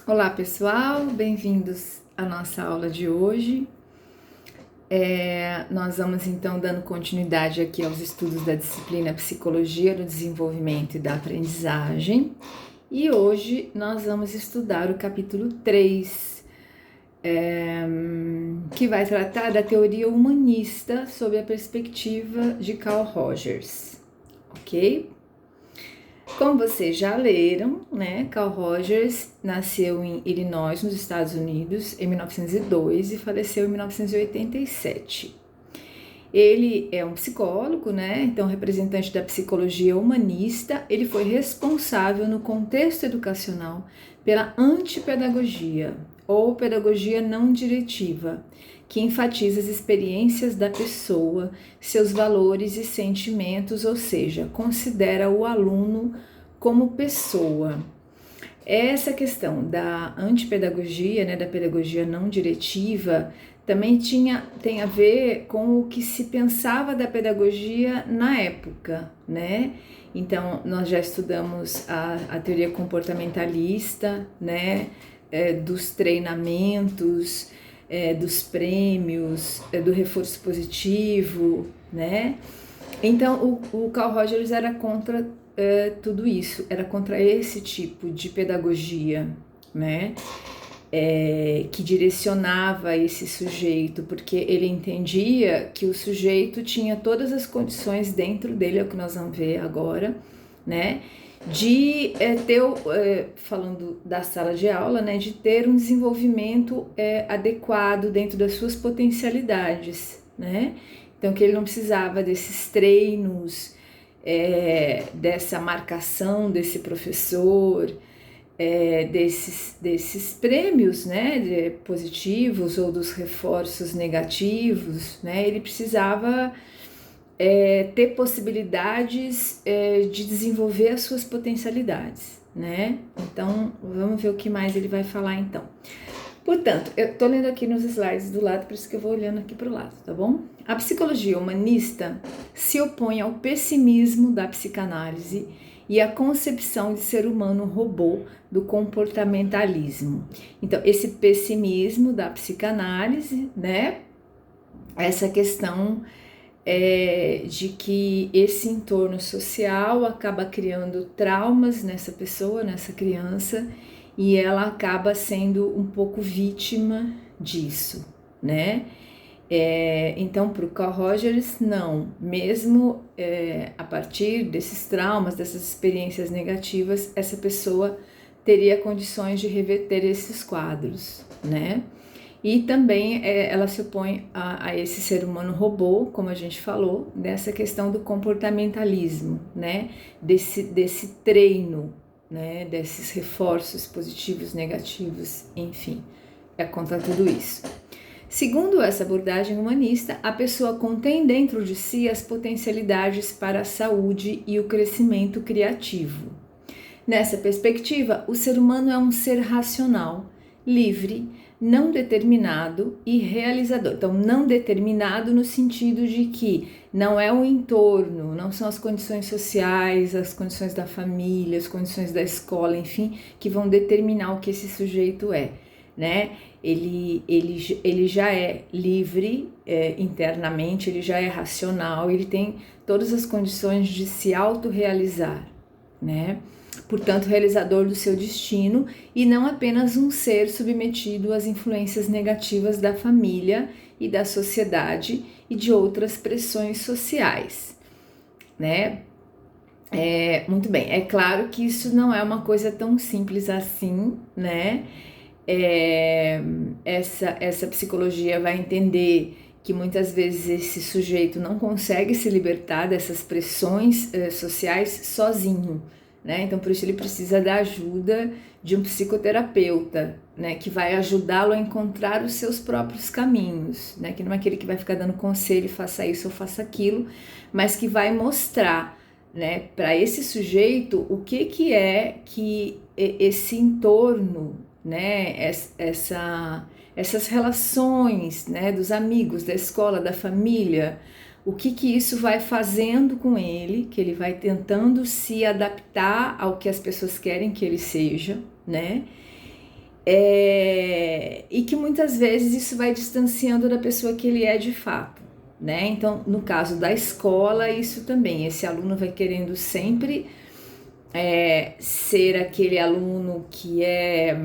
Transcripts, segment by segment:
Olá pessoal, bem-vindos à nossa aula de hoje. Nós vamos então dando continuidade aqui aos estudos da disciplina Psicologia do Desenvolvimento e da Aprendizagem. E hoje nós vamos estudar o capítulo 3, que vai tratar da teoria humanista sob a perspectiva de Carl Rogers, ok? Como vocês já leram, né, Carl Rogers nasceu em Illinois, nos Estados Unidos, em 1902 e faleceu em 1987. Ele é um psicólogo, né, então representante da psicologia humanista. Ele foi responsável no contexto educacional pela antipedagogia, ou pedagogia não diretiva, que enfatiza as experiências da pessoa, seus valores e sentimentos, ou seja, considera o aluno como pessoa. Essa questão da antipedagogia, né, da pedagogia não diretiva, também tem a ver com o que se pensava da pedagogia na época, né? Então, nós já estudamos a teoria comportamentalista, né, dos treinamentos, dos prêmios, do reforço positivo, né? Então, o Carl Rogers era contra tudo isso, era contra esse tipo de pedagogia, né? Que direcionava esse sujeito, porque ele entendia que o sujeito tinha todas as condições dentro dele, é o que nós vamos ver agora, né? De falando da sala de aula, né, de ter um desenvolvimento adequado dentro das suas potencialidades, né? Então, que ele não precisava desses treinos, dessa marcação desse professor, desses prêmios, né, positivos ou dos reforços negativos, né? Ele precisava ter possibilidades de desenvolver as suas potencialidades, né? Então, vamos ver o que mais ele vai falar então. Portanto, eu tô lendo aqui nos slides do lado, por isso que eu vou olhando aqui para o lado, tá bom? A psicologia humanista se opõe ao pessimismo da psicanálise e à concepção de ser humano robô do comportamentalismo. Então, esse pessimismo da psicanálise, né? Essa questão de que esse entorno social acaba criando traumas nessa pessoa, nessa criança, e ela acaba sendo um pouco vítima disso, né? Então, para o Carl Rogers, não. Mesmo a partir desses traumas, dessas experiências negativas, essa pessoa teria condições de reverter esses quadros, né? E também ela se opõe a esse ser humano robô, como a gente falou, dessa questão do comportamentalismo, né? Desse treino, né? Desses reforços positivos, negativos, enfim, é contra tudo isso. Segundo essa abordagem humanista, a pessoa contém dentro de si as potencialidades para a saúde e o crescimento criativo. Nessa perspectiva, o ser humano é um ser racional, livre, não determinado e realizador. Então, não determinado no sentido de que não é o entorno, não são as condições sociais, as condições da família, as condições da escola, enfim, que vão determinar o que esse sujeito é, né? Ele já é livre internamente, ele já é racional, ele tem todas as condições de se autorrealizar, né? Portanto, realizador do seu destino e não apenas um ser submetido às influências negativas da família e da sociedade e de outras pressões sociais, né? Muito bem, é claro que isso não é uma coisa tão simples assim, né? Essa psicologia vai entender que muitas vezes esse sujeito não consegue se libertar dessas pressões sociais sozinho, né? Então, por isso ele precisa da ajuda de um psicoterapeuta, né? Que vai ajudá-lo a encontrar os seus próprios caminhos, né? Que não é aquele que vai ficar dando conselho, faça isso ou faça aquilo, mas que vai mostrar, né, para esse sujeito o que é que esse entorno, né, essas relações, né, dos amigos, da escola, da família, o que isso vai fazendo com ele, que ele vai tentando se adaptar ao que as pessoas querem que ele seja, né, E que muitas vezes isso vai distanciando da pessoa que ele é de fato, né? Então, no caso da escola, isso também, esse aluno vai querendo sempre ser aquele aluno que é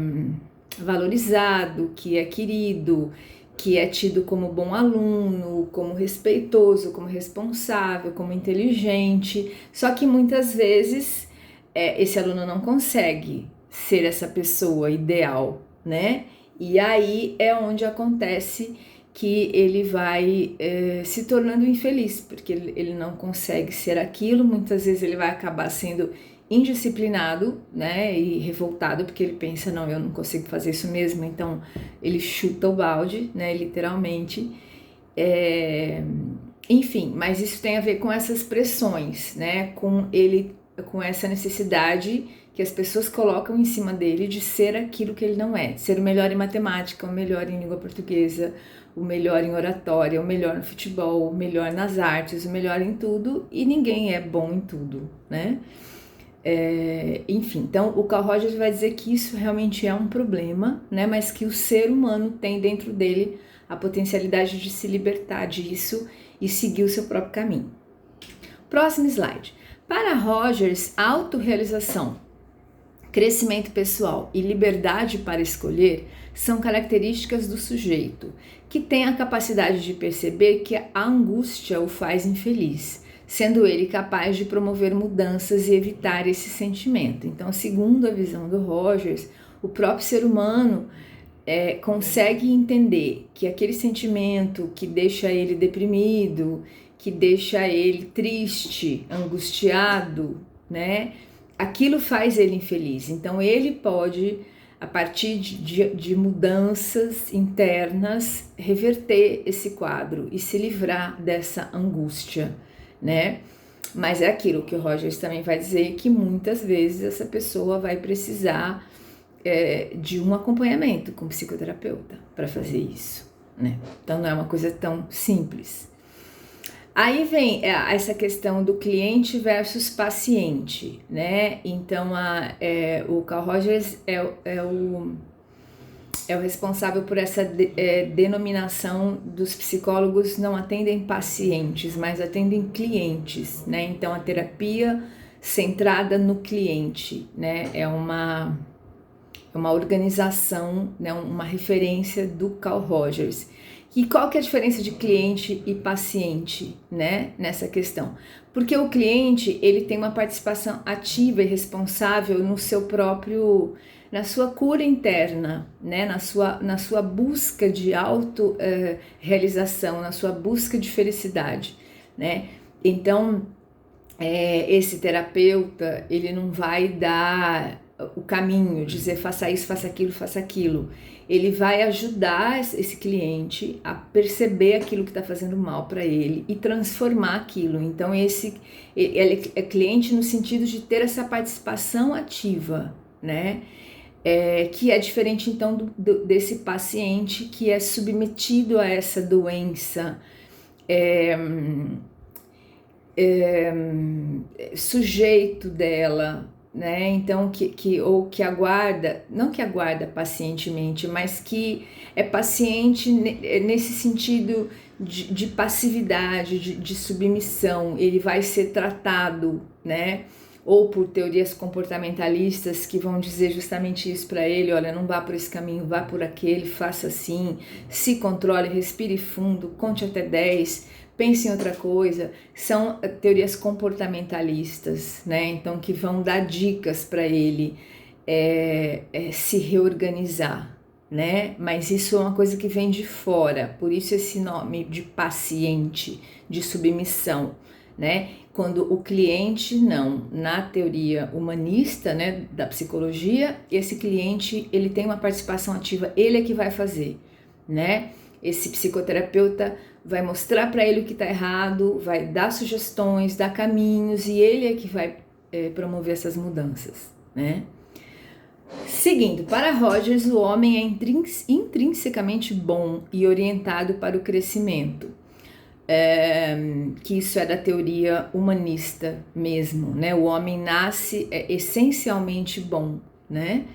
valorizado, que é querido, que é tido como bom aluno, como respeitoso, como responsável, como inteligente. Só que muitas vezes esse aluno não consegue ser essa pessoa ideal, né? E aí é onde acontece que ele vai se tornando infeliz, porque ele não consegue ser aquilo, muitas vezes ele vai acabar sendo indisciplinado, né, e revoltado, porque ele pensa, não, eu não consigo fazer isso mesmo, então ele chuta o balde, né, literalmente. Enfim, mas isso tem a ver com essas pressões, né, com essa necessidade que as pessoas colocam em cima dele de ser aquilo que ele não é, de ser o melhor em matemática, o melhor em língua portuguesa, o melhor em oratória, o melhor no futebol, o melhor nas artes, o melhor em tudo, e ninguém é bom em tudo, né? Enfim, então o Carl Rogers vai dizer que isso realmente é um problema, né? Mas que o ser humano tem dentro dele a potencialidade de se libertar disso e seguir o seu próprio caminho. Próximo slide. Para Rogers, autorrealização, crescimento pessoal e liberdade para escolher são características do sujeito, que tem a capacidade de perceber que a angústia o faz infeliz, sendo ele capaz de promover mudanças e evitar esse sentimento. Então, segundo a visão do Rogers, o próprio ser humano consegue entender que aquele sentimento que deixa ele deprimido, que deixa ele triste, angustiado, né? Aquilo faz ele infeliz. Então ele pode, a partir de mudanças internas, reverter esse quadro e se livrar dessa angústia, né? Mas é aquilo que o Rogers também vai dizer, que muitas vezes essa pessoa vai precisar de um acompanhamento com psicoterapeuta para fazer isso, né? Então não é uma coisa tão simples. Aí vem essa questão do cliente versus paciente, né? Então o Carl Rogers é o responsável por essa denominação dos psicólogos não atendem pacientes, mas atendem clientes, né? Então a terapia centrada no cliente, né? É uma organização, né? Uma referência do Carl Rogers. E qual que é a diferença de cliente e paciente, né, nessa questão? Porque o cliente, ele tem uma participação ativa e responsável no seu próprio, na sua cura interna, né, na sua busca de auto-realização, na sua busca de felicidade, né? Então, esse terapeuta, ele não vai dar o caminho, dizer faça isso, faça aquilo. Ele vai ajudar esse cliente a perceber aquilo que está fazendo mal para ele e transformar aquilo. Então ele é cliente no sentido de ter essa participação ativa, né? Que é diferente então desse paciente que é submetido a essa doença, sujeito dela, né? Então que aguarda, não que aguarda pacientemente, mas que é paciente nesse sentido de passividade, de submissão. Ele vai ser tratado, né? Ou por teorias comportamentalistas que vão dizer justamente isso para ele: olha, não vá por esse caminho, vá por aquele, faça assim, se controle, respire fundo, conte até 10, pense em outra coisa. São teorias comportamentalistas, né? Então que vão dar dicas para ele se reorganizar, né? Mas isso é uma coisa que vem de fora, por isso esse nome de paciente, de submissão, né? Quando o cliente não, na teoria humanista, né, da psicologia, esse cliente, ele tem uma participação ativa, ele é que vai fazer, né? Esse psicoterapeuta vai mostrar para ele o que está errado, vai dar sugestões, dar caminhos, e ele é que vai promover essas mudanças, né? Seguindo, para Rogers, o homem é intrinsecamente bom e orientado para o crescimento. Que isso é da teoria humanista mesmo, né? O homem nasce essencialmente bom, né?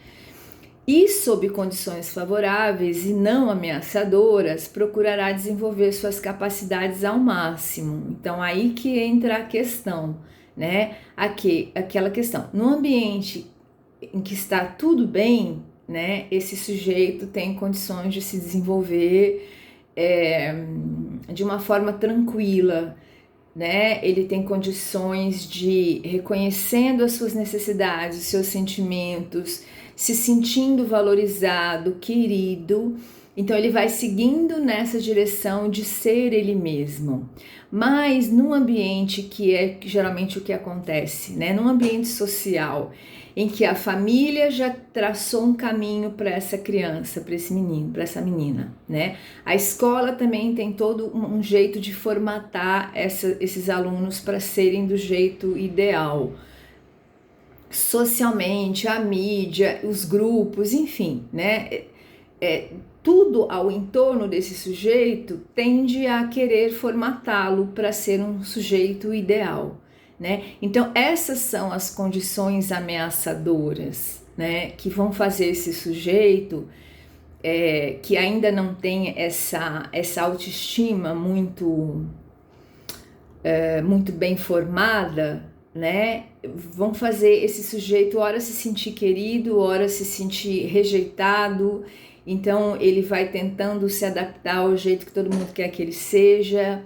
e, sob condições favoráveis e não ameaçadoras, procurará desenvolver suas capacidades ao máximo. Então, aí que entra a questão, né? Aquela questão. No ambiente em que está tudo bem, né? Esse sujeito tem condições de se desenvolver de uma forma tranquila, né? Ele tem condições de, reconhecendo as suas necessidades, os seus sentimentos, se sentindo valorizado, querido, então ele vai seguindo nessa direção de ser ele mesmo. Mas num ambiente que é geralmente o que acontece, né? Num ambiente social, em que a família já traçou um caminho para essa criança, para esse menino, para essa menina, né? A escola também tem todo um jeito de formatar esses alunos para serem do jeito ideal. Socialmente, a mídia, os grupos, enfim, né? Tudo ao entorno desse sujeito tende a querer formatá-lo para ser um sujeito ideal, né? Então, essas são as condições ameaçadoras, né? Que vão fazer esse sujeito que ainda não tem essa autoestima muito bem formada, né? Vão fazer esse sujeito ora se sentir querido, ora se sentir rejeitado. Então ele vai tentando se adaptar ao jeito que todo mundo quer que ele seja,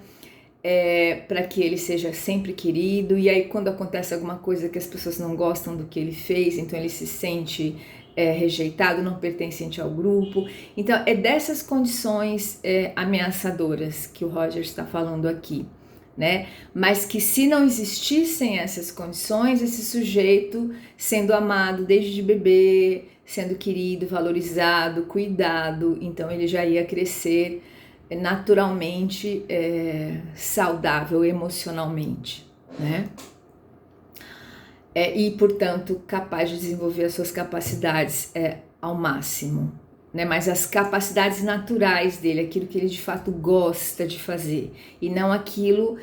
para que ele seja sempre querido. E aí quando acontece alguma coisa que as pessoas não gostam do que ele fez, então ele se sente rejeitado, não pertencente ao grupo. Então é dessas condições ameaçadoras que o Roger está falando aqui, né? Mas que se não existissem essas condições, esse sujeito sendo amado desde bebê, sendo querido, valorizado, cuidado, então ele já ia crescer naturalmente saudável emocionalmente, né? E portanto capaz de desenvolver as suas capacidades ao máximo, né? Mas as capacidades naturais dele, aquilo que ele de fato gosta de fazer, e não aquilo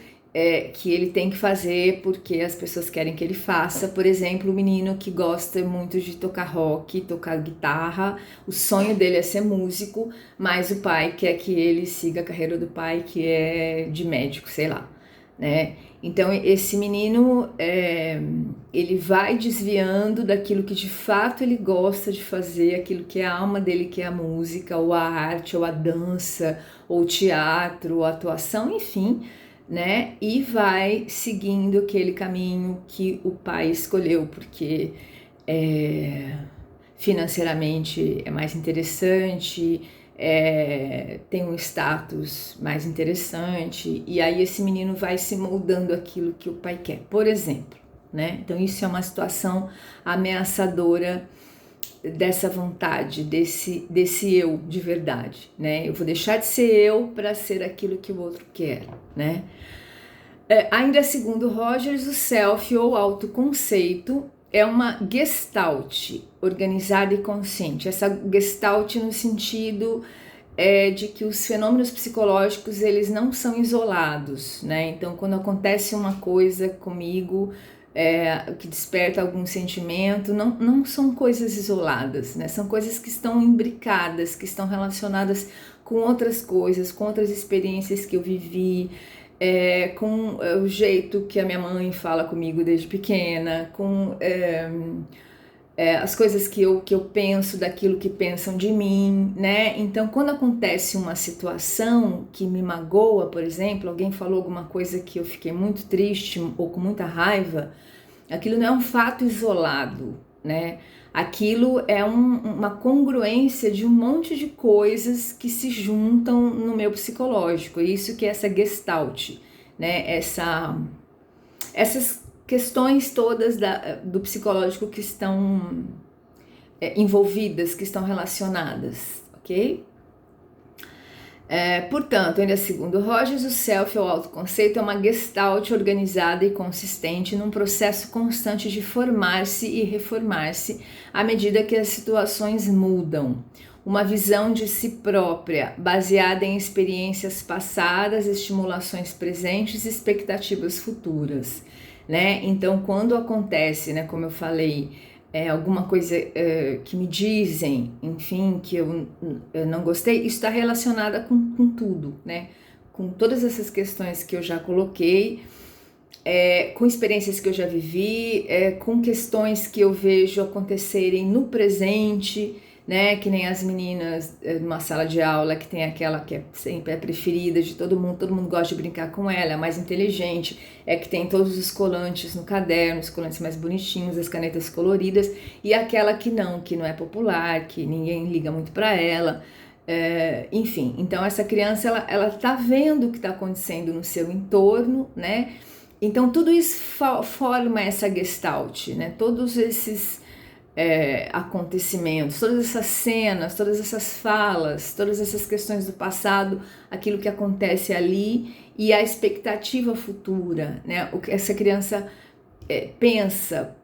que ele tem que fazer porque as pessoas querem que ele faça. Por exemplo, o menino que gosta muito de tocar rock, tocar guitarra, o sonho dele é ser músico, mas o pai quer que ele siga a carreira do pai, que é de médico, sei lá, né? Então esse menino ele vai desviando daquilo que de fato ele gosta de fazer, aquilo que é a alma dele, que é a música, ou a arte, ou a dança, ou o teatro, ou a atuação, enfim, né? E vai seguindo aquele caminho que o pai escolheu, porque financeiramente é mais interessante, tem um status mais interessante, e aí esse menino vai se moldando aquilo que o pai quer, por exemplo, né? Então isso é uma situação ameaçadora dessa vontade, desse eu de verdade, né? Eu vou deixar de ser eu para ser aquilo que o outro quer, né? Ainda segundo Rogers, o self ou autoconceito é uma gestalt organizada e consciente. Essa gestalt no sentido de que os fenômenos psicológicos eles não são isolados, né? Então, quando acontece uma coisa comigo que desperta algum sentimento, não são coisas isoladas, né? São coisas que estão imbricadas, que estão relacionadas com outras coisas, com outras experiências que eu vivi, com o jeito que a minha mãe fala comigo desde pequena, com as coisas que eu penso daquilo que pensam de mim, né? Então, quando acontece uma situação que me magoa, por exemplo, alguém falou alguma coisa que eu fiquei muito triste ou com muita raiva, aquilo não é um fato isolado, né? Aquilo é uma congruência de um monte de coisas que se juntam no meu psicológico. Isso que é essa gestalt, né? Essas questões todas do psicológico que estão envolvidas, que estão relacionadas, ok? Portanto, ainda segundo Rogers, o self ou autoconceito é uma gestalt organizada e consistente num processo constante de formar-se e reformar-se à medida que as situações mudam. Uma visão de si própria, baseada em experiências passadas, estimulações presentes e expectativas futuras, né? Então, quando acontece, né, como eu falei, alguma coisa que me dizem, enfim, que eu não gostei, isso está relacionada com tudo, né? Com todas essas questões que eu já coloquei, com experiências que eu já vivi, com questões que eu vejo acontecerem no presente, né? Que nem as meninas numa sala de aula, que tem aquela que é sempre a preferida de todo mundo gosta de brincar com ela, é a mais inteligente, que tem todos os colantes no caderno, os colantes mais bonitinhos, as canetas coloridas, e aquela que não é popular, que ninguém liga muito para ela. Enfim, então essa criança ela tá vendo o que está acontecendo no seu entorno, né? Então tudo isso forma essa gestalt, né? Todos esses acontecimentos, todas essas cenas, todas essas falas, todas essas questões do passado, aquilo que acontece ali e a expectativa futura, né? O que essa criança pensa,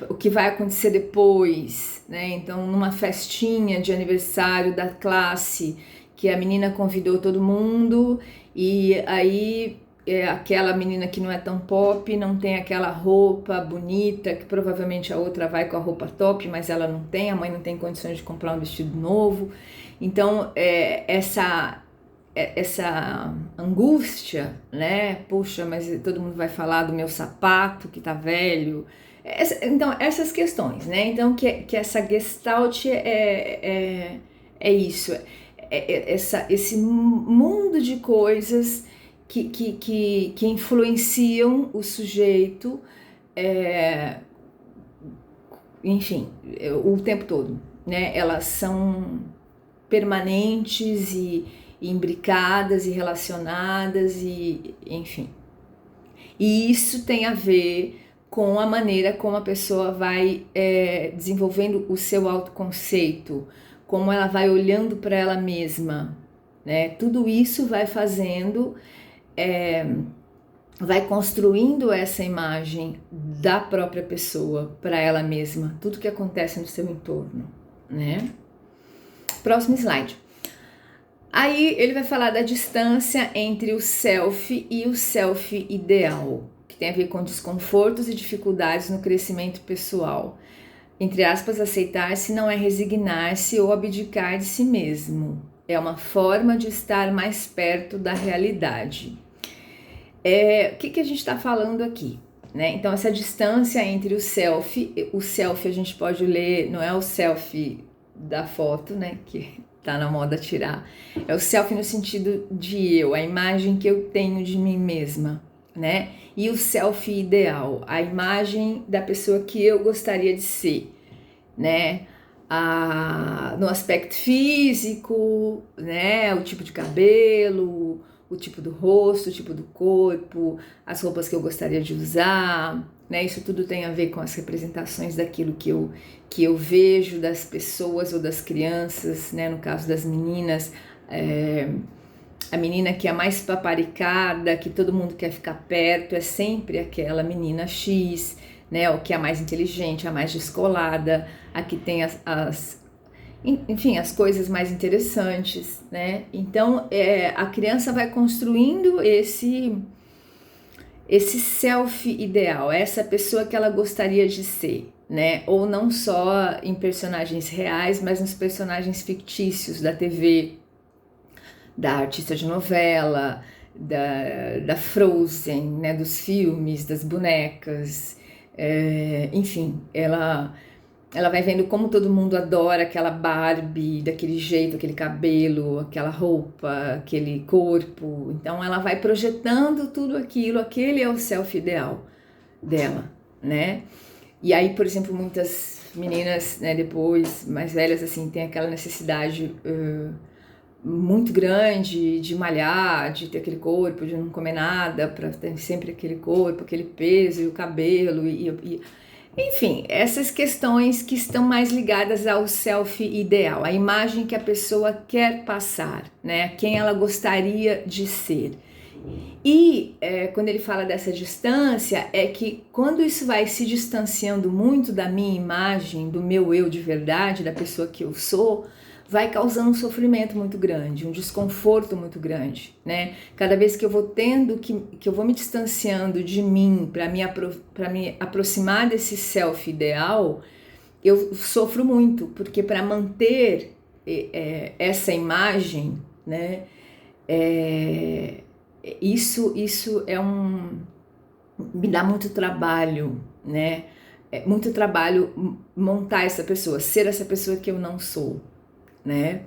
o que vai acontecer depois, né? Então, numa festinha de aniversário da classe, que a menina convidou todo mundo e aí aquela menina que não é tão pop, não tem aquela roupa bonita, que provavelmente a outra vai com a roupa top, mas ela não tem, a mãe não tem condições de comprar um vestido novo. Então, essa angústia, né? Puxa, mas todo mundo vai falar do meu sapato que tá velho. Então, essas questões, né? Então, que essa gestalt é isso, esse mundo de coisas que influenciam o sujeito, enfim, o tempo todo, né? Elas são permanentes e imbricadas e relacionadas e enfim. E isso tem a ver com a maneira como a pessoa vai desenvolvendo o seu autoconceito, como ela vai olhando para ela mesma, né? Tudo isso vai fazendo, vai construindo essa imagem da própria pessoa para ela mesma, tudo que acontece no seu entorno, né? Próximo slide. Aí ele vai falar da distância entre o self e o self ideal, que tem a ver com desconfortos e dificuldades no crescimento pessoal. Entre aspas, aceitar-se não é resignar-se ou abdicar de si mesmo. É uma forma de estar mais perto da realidade. O que a gente está falando aqui? Né? Então, essa distância entre o self a gente pode ler, não é o selfie da foto, né, que tá na moda tirar, é o self no sentido de eu, a imagem que eu tenho de mim mesma, né? E o self ideal, a imagem da pessoa que eu gostaria de ser, né? No aspecto físico, né? O tipo de cabelo, o tipo do rosto, o tipo do corpo, as roupas que eu gostaria de usar, né? Isso tudo tem a ver com as representações daquilo que eu vejo das pessoas ou das crianças, né? No caso das meninas, a menina que é mais paparicada, que todo mundo quer ficar perto, é sempre aquela menina X, né? O que é a mais inteligente, a mais descolada, a que tem enfim, as coisas mais interessantes, né? Então, a criança vai construindo esse self ideal, essa pessoa que ela gostaria de ser, né? Ou não só em personagens reais, mas nos personagens fictícios da TV, da artista de novela, da Frozen, né? Dos filmes, das bonecas, enfim, ela vai vendo como todo mundo adora aquela Barbie, daquele jeito, aquele cabelo, aquela roupa, aquele corpo. Então ela vai projetando tudo aquilo, aquele é o self ideal dela, né? E aí, por exemplo, muitas meninas, né, depois, mais velhas, assim, tem aquela necessidade muito grande de malhar, de ter aquele corpo, de não comer nada, para ter sempre aquele corpo, aquele peso e o cabelo enfim, essas questões que estão mais ligadas ao self ideal, a imagem que a pessoa quer passar, né? Quem ela gostaria de ser. E quando ele fala dessa distância, é que quando isso vai se distanciando muito da minha imagem, do meu eu de verdade, da pessoa que eu sou, vai causando um sofrimento muito grande, um desconforto muito grande, né? Cada vez que eu vou tendo, que eu vou me distanciando de mim para me aproximar desse self ideal, eu sofro muito, porque para manter essa imagem, né? Isso me dá muito trabalho, né? É muito trabalho montar essa pessoa, ser essa pessoa que eu não sou, né?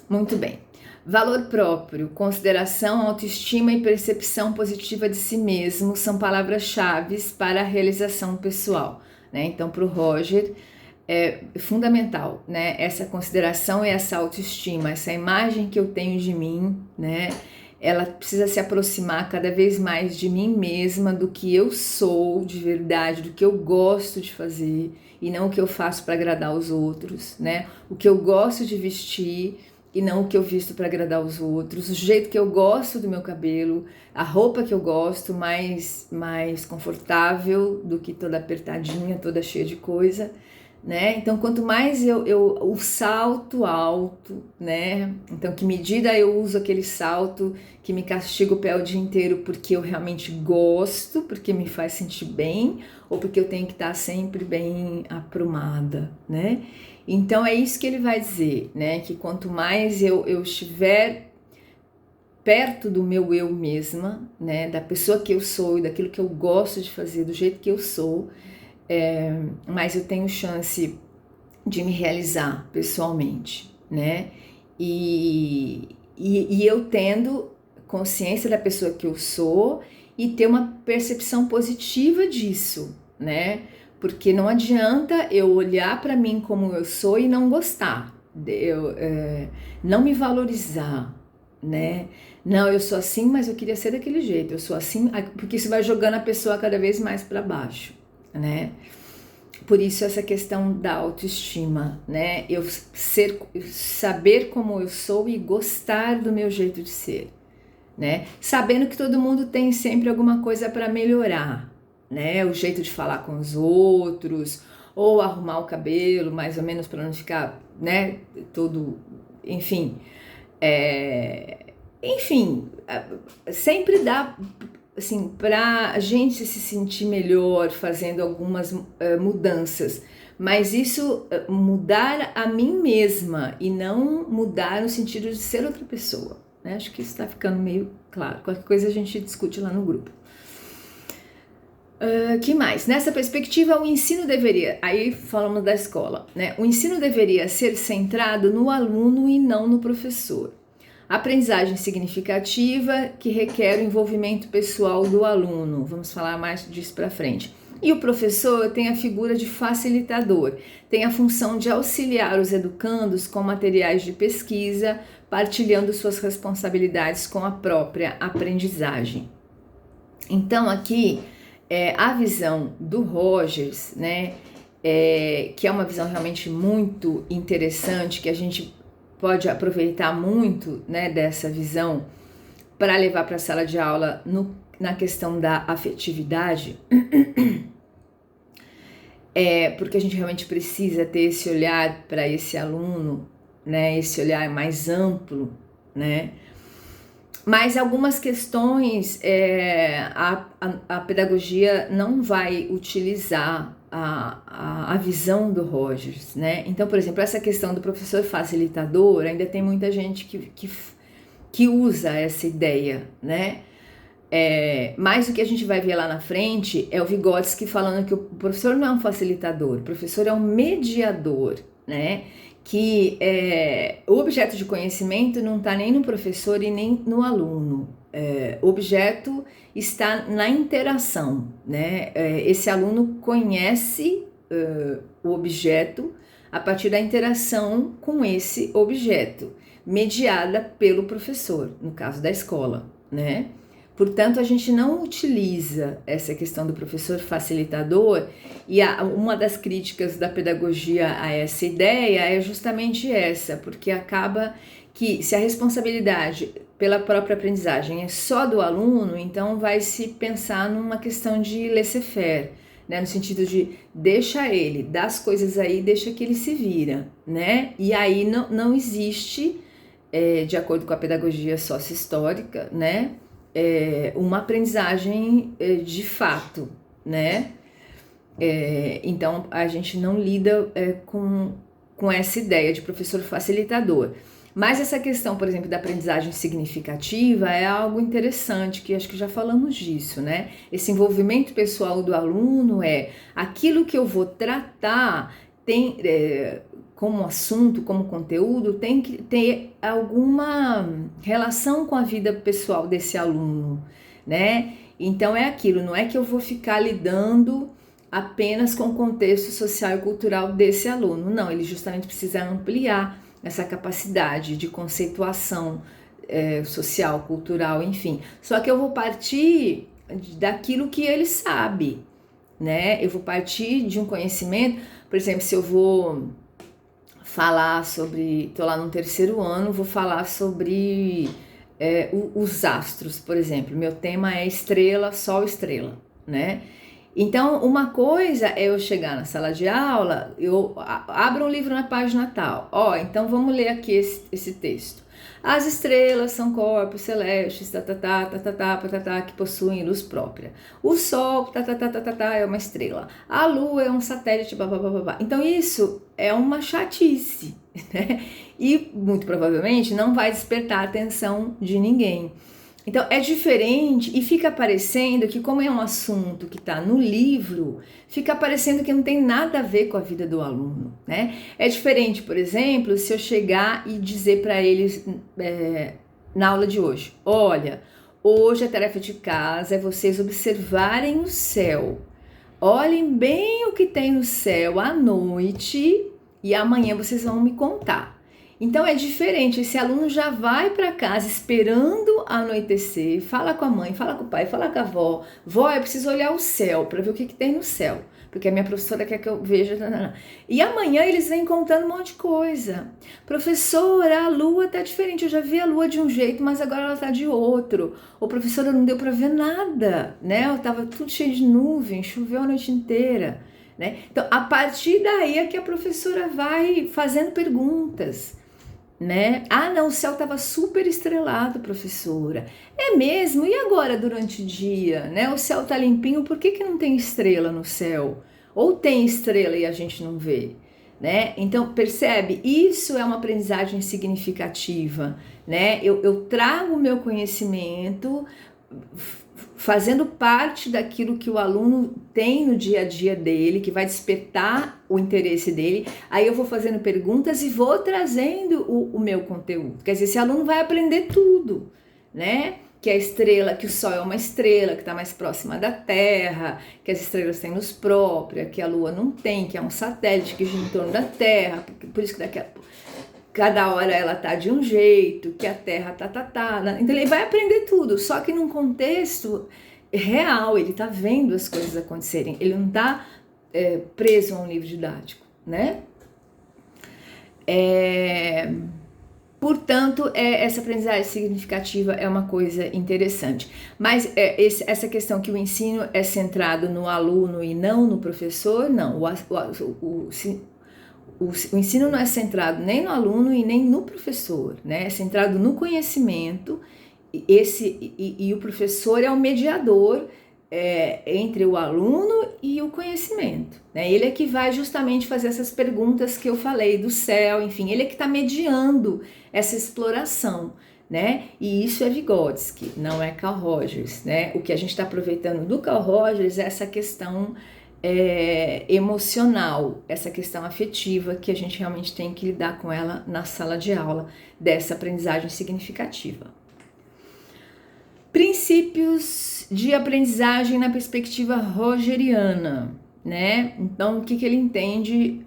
Muito bem. Valor próprio, consideração, autoestima e percepção positiva de si mesmo são palavras-chave para a realização pessoal, né? Então, para o Roger, é fundamental, né? Essa consideração e essa autoestima, essa imagem que eu tenho de mim, né? Ela precisa se aproximar cada vez mais de mim mesma, do que eu sou de verdade, do que eu gosto de fazer e não o que eu faço para agradar os outros, né? O que eu gosto de vestir e não o que eu visto para agradar os outros, o jeito que eu gosto do meu cabelo, a roupa que eu gosto, mais confortável do que toda apertadinha, toda cheia de coisa, né? Então, quanto mais o salto alto, né? Então, que medida eu uso aquele salto que me castiga o pé o dia inteiro porque eu realmente gosto, porque me faz sentir bem, ou porque eu tenho que estar sempre bem aprumada, né? Então, é isso que ele vai dizer, né? Que quanto mais eu estiver perto do meu eu mesma, né? Da pessoa que eu sou e daquilo que eu gosto de fazer, do jeito que eu sou, mas eu tenho chance de me realizar pessoalmente, né? E eu tendo consciência da pessoa que eu sou e ter uma percepção positiva disso, né? Porque não adianta eu olhar para mim como eu sou e não gostar, não me valorizar, né? Não, eu sou assim, mas eu queria ser daquele jeito, eu sou assim, porque isso vai jogando a pessoa cada vez mais para baixo, né? Por isso essa questão da autoestima, né? Eu saber como eu sou e gostar do meu jeito de ser, né? Sabendo que todo mundo tem sempre alguma coisa para melhorar, né? O jeito de falar com os outros, ou arrumar o cabelo, mais ou menos para não ficar, né? Todo, enfim, sempre dá, assim, para a gente se sentir melhor fazendo algumas mudanças, mas isso mudar a mim mesma e não mudar no sentido de ser outra pessoa, né? Acho que isso está ficando meio claro. Qualquer coisa a gente discute lá no grupo. Que mais? Nessa perspectiva, o ensino deveria, aí falamos da escola, né? O ensino deveria ser centrado no aluno e não no professor. Aprendizagem significativa que requer o envolvimento pessoal do aluno. Vamos falar mais disso para frente. E o professor tem a figura de facilitador, tem a função de auxiliar os educandos com materiais de pesquisa, partilhando suas responsabilidades com a própria aprendizagem. Então, aqui, a visão do Rogers, né, que é uma visão realmente muito interessante, que a gente pode aproveitar muito, né, dessa visão para levar para a sala de aula na questão da afetividade, porque a gente realmente precisa ter esse olhar para esse aluno, né, esse olhar mais amplo, né? Mas algumas questões a pedagogia não vai utilizar a visão do Rogers, né? Então, por exemplo, essa questão do professor facilitador, ainda tem muita gente que usa essa ideia, né? Mas o que a gente vai ver lá na frente é o Vygotsky falando que o professor não é um facilitador, o professor é um mediador, né? Que o objeto de conhecimento não está nem no professor e nem no aluno. O objeto está na interação, né? Esse aluno conhece o objeto a partir da interação com esse objeto, mediada pelo professor, no caso da escola, né? Portanto, a gente não utiliza essa questão do professor facilitador, e uma das críticas da pedagogia a essa ideia é justamente essa, porque acaba que se a responsabilidade pela própria aprendizagem é só do aluno, então vai se pensar numa questão de laissez-faire, né? No sentido de deixa ele, dá as coisas aí, deixa que ele se vira, né? E aí não existe, de acordo com a pedagogia sócio-histórica, né? Uma aprendizagem de fato, né? Então a gente não lida com essa ideia de professor facilitador. Mas essa questão, por exemplo, da aprendizagem significativa é algo interessante, que acho que já falamos disso, né? Esse envolvimento pessoal do aluno aquilo que eu vou tratar como assunto, como conteúdo, tem que ter alguma relação com a vida pessoal desse aluno, né? Então é aquilo, não é que eu vou ficar lidando apenas com o contexto social e cultural desse aluno, não, ele justamente precisa ampliar essa capacidade de conceituação social, cultural, enfim. Só que eu vou partir daquilo que ele sabe, né? Eu vou partir de um conhecimento, por exemplo, se eu vou falar sobre, tô lá no 3º ano, vou falar sobre os astros, por exemplo. Meu tema é estrela, sol, estrela, né? Então, uma coisa é eu chegar na sala de aula, eu abro um livro na página tal. Então vamos ler aqui esse texto. As estrelas são corpos celestes, que possuem luz própria. O Sol, é uma estrela. A Lua é um satélite, babá. Então isso é uma chatice, né? E muito provavelmente não vai despertar a atenção de ninguém. Então é diferente e fica parecendo que, como é um assunto que está no livro, fica parecendo que não tem nada a ver com a vida do aluno, né? É diferente, por exemplo, se eu chegar e dizer para eles na aula de hoje: olha, hoje a tarefa de casa é vocês observarem o céu. Olhem bem o que tem no céu à noite e amanhã vocês vão me contar. Então é diferente, esse aluno já vai para casa esperando anoitecer, fala com a mãe, fala com o pai, fala com a avó. Vó, eu preciso olhar o céu para ver o que tem no céu, porque a minha professora quer que eu veja. E amanhã eles vêm contando um monte de coisa. Professora, a lua tá diferente, eu já vi a lua de um jeito, mas agora ela tá de outro. Ou professora, não deu para ver nada, né? Eu tava tudo cheio de nuvem, choveu a noite inteira, né? Então, a partir daí é que a professora vai fazendo perguntas, né? Não, o céu estava super estrelado, professora. É mesmo? E agora durante o dia, né? O céu tá limpinho, por que não tem estrela no céu? Ou tem estrela e a gente não vê, né? Então, percebe? Isso é uma aprendizagem significativa, né? Eu trago o meu conhecimento fazendo parte daquilo que o aluno tem no dia a dia dele, que vai despertar o interesse dele. Aí eu vou fazendo perguntas e vou trazendo o meu conteúdo. Quer dizer, esse aluno vai aprender tudo, né? Que a estrela, que o Sol é uma estrela, que está mais próxima da Terra, que as estrelas têm luz própria, que a Lua não tem, que é um satélite que gira em torno da Terra, por isso que cada hora ela tá de um jeito, que a Terra né? Então ele vai aprender tudo, só que num contexto real, ele tá vendo as coisas acontecerem, ele não tá preso a um livro didático, né? Portanto, essa aprendizagem significativa é uma coisa interessante. Mas essa questão que o ensino é centrado no aluno e não no professor, não. O ensino não é centrado nem no aluno e nem no professor, né? É centrado no conhecimento, e o professor é o mediador entre o aluno e o conhecimento, né? Ele é que vai justamente fazer essas perguntas que eu falei do céu, enfim, ele é que está mediando essa exploração, né? E isso é Vygotsky, não é Carl Rogers, né? O que a gente está aproveitando do Carl Rogers é essa questão emocional, essa questão afetiva que a gente realmente tem que lidar com ela na sala de aula, dessa aprendizagem significativa. Princípios de aprendizagem na perspectiva rogeriana, né? Então, o que ele entende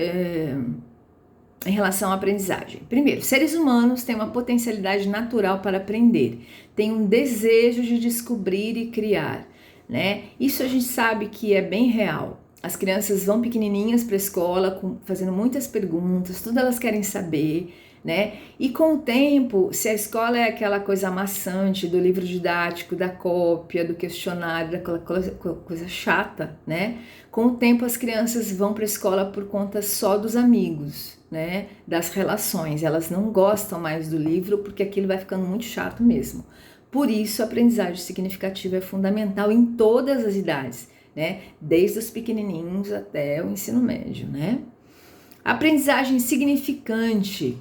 em relação à aprendizagem? Primeiro, seres humanos têm uma potencialidade natural para aprender, têm um desejo de descobrir e criar, né? Isso a gente sabe que é bem real. As crianças vão pequenininhas para a escola fazendo muitas perguntas, tudo elas querem saber, né? E com o tempo, se a escola é aquela coisa amassante do livro didático, da cópia, do questionário, daquela coisa chata, né? Com o tempo as crianças vão para a escola por conta só dos amigos, né? Das relações. Elas não gostam mais do livro porque aquilo vai ficando muito chato mesmo. Por isso, a aprendizagem significativa é fundamental em todas as idades, né? Desde os pequenininhos até o ensino médio, né? Aprendizagem significante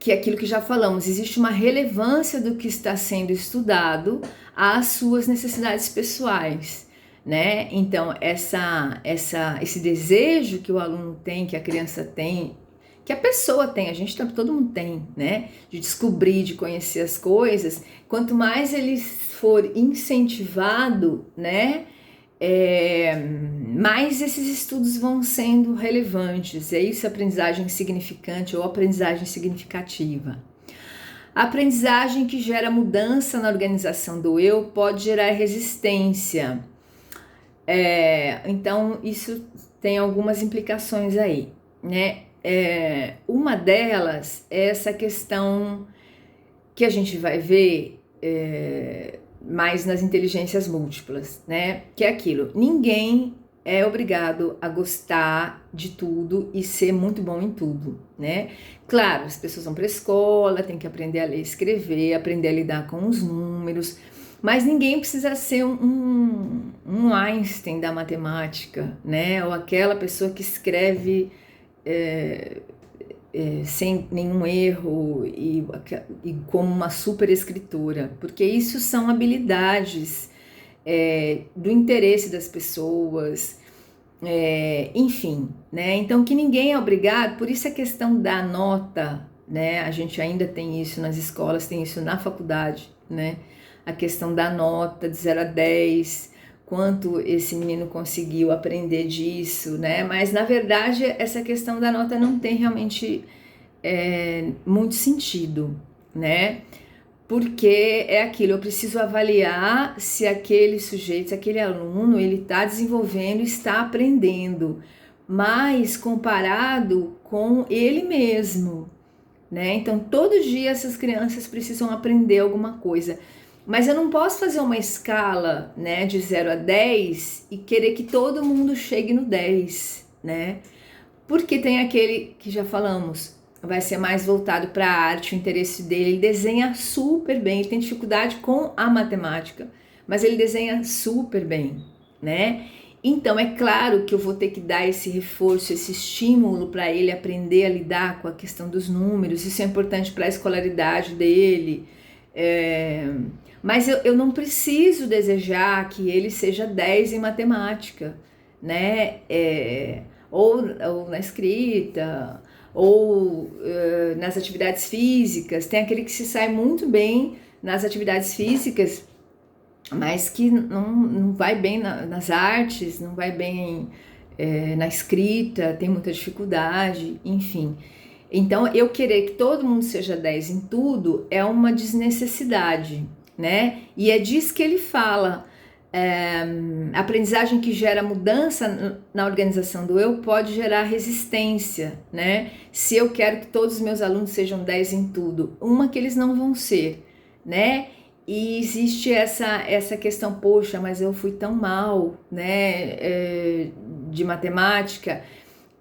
que é aquilo que já falamos, existe uma relevância do que está sendo estudado às suas necessidades pessoais, né? Então, esse desejo que o aluno tem, que a criança tem, que a pessoa tem, todo mundo tem, né? De descobrir, de conhecer as coisas, quanto mais ele for incentivado, né? Mais esses estudos vão sendo relevantes. É isso, aprendizagem significante ou aprendizagem significativa. A aprendizagem que gera mudança na organização do eu pode gerar resistência. Então, isso tem algumas implicações aí, né? Uma delas é essa questão que a gente vai ver mais nas inteligências múltiplas, né? Que é aquilo, ninguém é obrigado a gostar de tudo e ser muito bom em tudo, né? Claro, as pessoas vão para a escola, tem que aprender a ler e escrever, aprender a lidar com os números, mas ninguém precisa ser um Einstein da matemática, né? Ou aquela pessoa que escreve sem nenhum erro e como uma super escritora, porque isso são habilidades do interesse das pessoas, enfim, né? Então que ninguém é obrigado, por isso a questão da nota, né? A gente ainda tem isso nas escolas, tem isso na faculdade, né? A questão da nota de 0 a 10, quanto esse menino conseguiu aprender disso, né? Mas na verdade essa questão da nota não tem realmente muito sentido, né? Porque é aquilo, eu preciso avaliar se aquele sujeito, se aquele aluno, ele está desenvolvendo, está aprendendo, mas comparado com ele mesmo, né? Então todo dia essas crianças precisam aprender alguma coisa. Mas eu não posso fazer uma escala, né, de 0 a 10 e querer que todo mundo chegue no 10, né? Porque tem aquele que já falamos, vai ser mais voltado para a arte, o interesse dele, ele desenha super bem, ele tem dificuldade com a matemática, mas ele desenha super bem, né? Então é claro que eu vou ter que dar esse reforço, esse estímulo para ele aprender a lidar com a questão dos números, isso é importante para a escolaridade dele, mas eu não preciso desejar que ele seja 10 em matemática, né? Ou na escrita, ou nas atividades físicas. Tem aquele que se sai muito bem nas atividades físicas, mas que não vai bem nas artes, não vai bem na escrita, tem muita dificuldade, enfim. Então, eu querer que todo mundo seja 10 em tudo é uma desnecessidade, né? E é disso que ele fala. Aprendizagem que gera mudança na organização do eu pode gerar resistência, né? Se eu quero que todos os meus alunos sejam 10 em tudo, uma que eles não vão ser, né? E existe essa questão, poxa, mas eu fui tão mal, né, de matemática,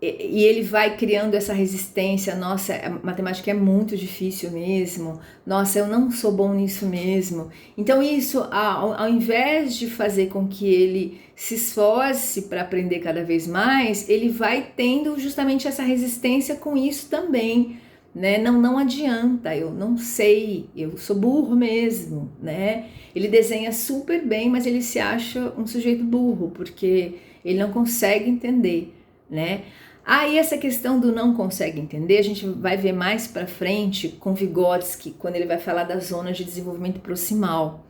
e ele vai criando essa resistência, nossa, a matemática é muito difícil mesmo, nossa, eu não sou bom nisso mesmo. Então isso, ao invés de fazer com que ele se esforce para aprender cada vez mais, ele vai tendo justamente essa resistência com isso também, né? Não adianta, eu não sei, eu sou burro mesmo, né? Ele desenha super bem, mas ele se acha um sujeito burro, porque ele não consegue entender, né? Aí essa questão do não consegue entender, a gente vai ver mais para frente com Vygotsky, quando ele vai falar das zonas de desenvolvimento proximal.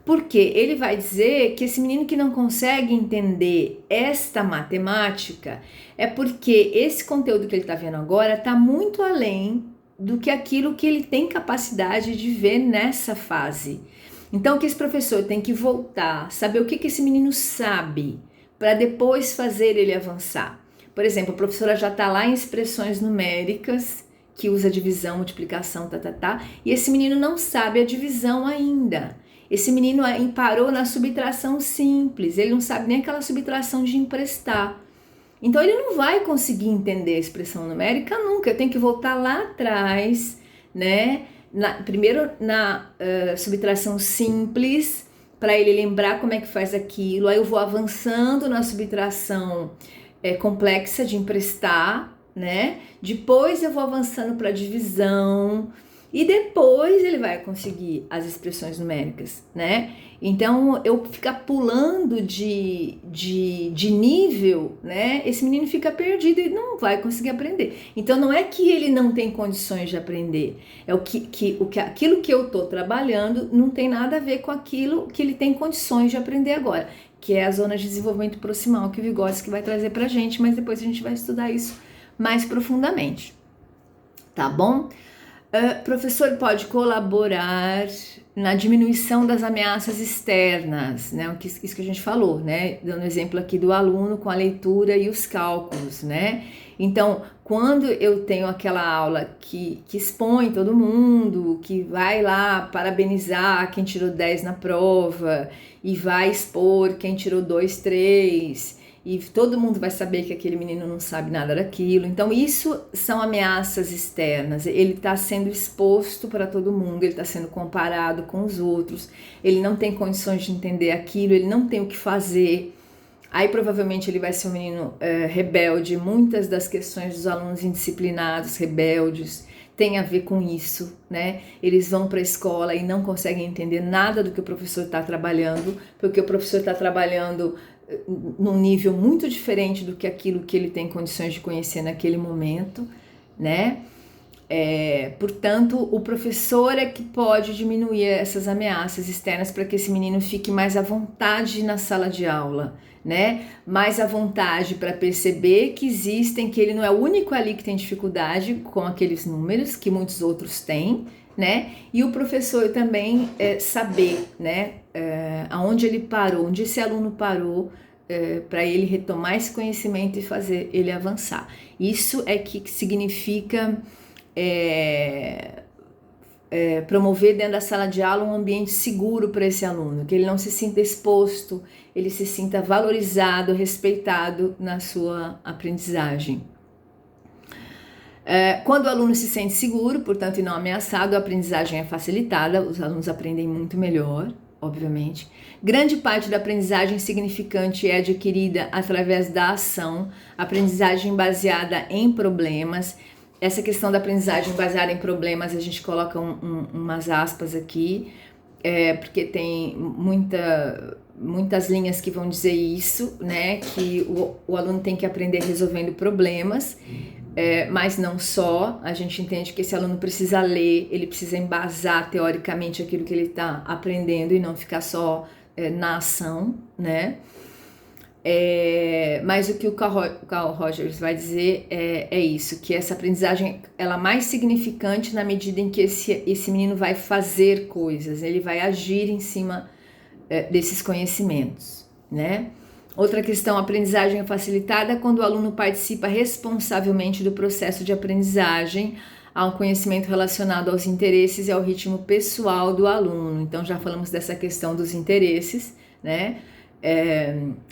Porque ele vai dizer que esse menino que não consegue entender esta matemática é porque esse conteúdo que ele está vendo agora está muito além do que aquilo que ele tem capacidade de ver nessa fase. Então que esse professor tem que voltar, saber o que esse menino sabe, para depois fazer ele avançar. Por exemplo, a professora já está lá em expressões numéricas, que usa divisão, multiplicação, e esse menino não sabe a divisão ainda. Esse menino parou na subtração simples, ele não sabe nem aquela subtração de emprestar. Então ele não vai conseguir entender a expressão numérica nunca, eu tenho que voltar lá atrás, né? Primeiro na subtração simples, para ele lembrar como é que faz aquilo, aí eu vou avançando na subtração complexa de emprestar, né? Depois eu vou avançando para a divisão e depois ele vai conseguir as expressões numéricas, né? Então eu ficar pulando de nível, né? Esse menino fica perdido e não vai conseguir aprender. Então não é que ele não tem condições de aprender, é aquilo que eu tô trabalhando não tem nada a ver com aquilo que ele tem condições de aprender agora, que é a zona de desenvolvimento proximal que o Vygotsky vai trazer pra gente, mas depois a gente vai estudar isso mais profundamente, tá bom? Professor pode colaborar na diminuição das ameaças externas, né? Isso que a gente falou, né? Dando exemplo aqui do aluno com a leitura e os cálculos, né? Então, quando eu tenho aquela aula que expõe todo mundo, que vai lá parabenizar quem tirou 10 na prova e vai expor quem tirou 2, 3... e todo mundo vai saber que aquele menino não sabe nada daquilo. Então isso são ameaças externas, ele está sendo exposto para todo mundo, ele está sendo comparado com os outros, ele não tem condições de entender aquilo, ele não tem o que fazer. Aí provavelmente ele vai ser um menino rebelde. Muitas das questões dos alunos indisciplinados, rebeldes, tem a ver com isso, né? Eles vão para a escola e não conseguem entender nada do que o professor está trabalhando, porque o professor está trabalhando num nível muito diferente do que aquilo que ele tem condições de conhecer naquele momento, né? Portanto, o professor é que pode diminuir essas ameaças externas para que esse menino fique mais à vontade na sala de aula, né? Mais à vontade para perceber que existem, que ele não é o único ali que tem dificuldade com aqueles números, que muitos outros têm, né? E o professor também saber, né? Aonde ele parou, onde esse aluno parou, para ele retomar esse conhecimento e fazer ele avançar. Isso é que significa promover dentro da sala de aula um ambiente seguro para esse aluno, que ele não se sinta exposto, ele se sinta valorizado, respeitado na sua aprendizagem. Quando o aluno se sente seguro, portanto, e não ameaçado, a aprendizagem é facilitada, os alunos aprendem muito melhor, obviamente. Grande parte da aprendizagem significante é adquirida através da ação, aprendizagem baseada em problemas. Essa questão da aprendizagem baseada em problemas, a gente coloca umas aspas aqui, porque tem muitas linhas que vão dizer isso, né? Que o aluno tem que aprender resolvendo problemas, mas não só. A gente entende que esse aluno precisa ler, ele precisa embasar teoricamente aquilo que ele está aprendendo e não ficar só na ação, né? Mas o que o Carl Rogers vai dizer é isso, que essa aprendizagem ela é mais significante na medida em que esse menino vai fazer coisas, ele vai agir em cima desses conhecimentos, né? Outra questão, a aprendizagem é facilitada quando o aluno participa responsavelmente do processo de aprendizagem, há um conhecimento relacionado aos interesses e ao ritmo pessoal do aluno. Então já falamos dessa questão dos interesses, né?